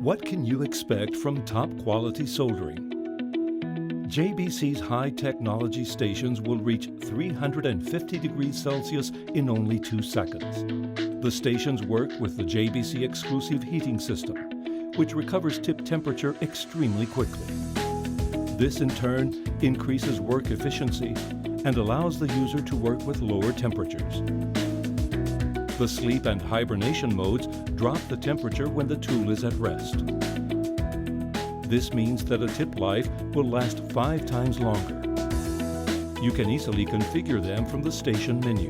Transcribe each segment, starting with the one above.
What can you expect from top-quality soldering? JBC's high-technology stations will reach 350 degrees Celsius in only 2 seconds. The stations work with the JBC exclusive heating system, which recovers tip temperature extremely quickly. This, in turn, increases work efficiency and allows the user to work with lower temperatures. The sleep and hibernation modes drop the temperature when the tool is at rest. This means that a tip life will last 5 times longer. You can easily configure them from the station menu.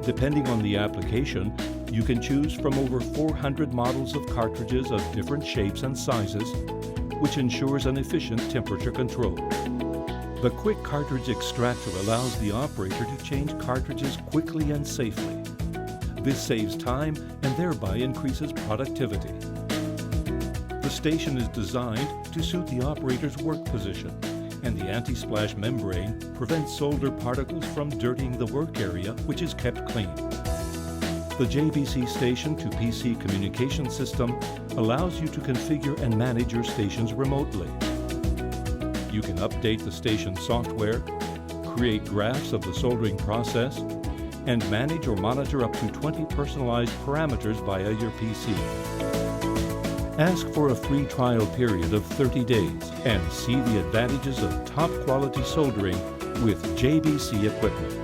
Depending on the application, you can choose from over 400 models of cartridges of different shapes and sizes, which ensures an efficient temperature control. The quick cartridge extractor allows the operator to change cartridges quickly and safely. This saves time and thereby increases productivity. The station is designed to suit the operator's work position, and the anti-splash membrane prevents solder particles from dirtying the work area, which is kept clean. The JBC Station to PC communication system allows you to configure and manage your stations remotely. You can update the station software, create graphs of the soldering process, and manage or monitor up to 20 personalized parameters via your PC. Ask for a free trial period of 30 days and see the advantages of top quality soldering with JBC equipment.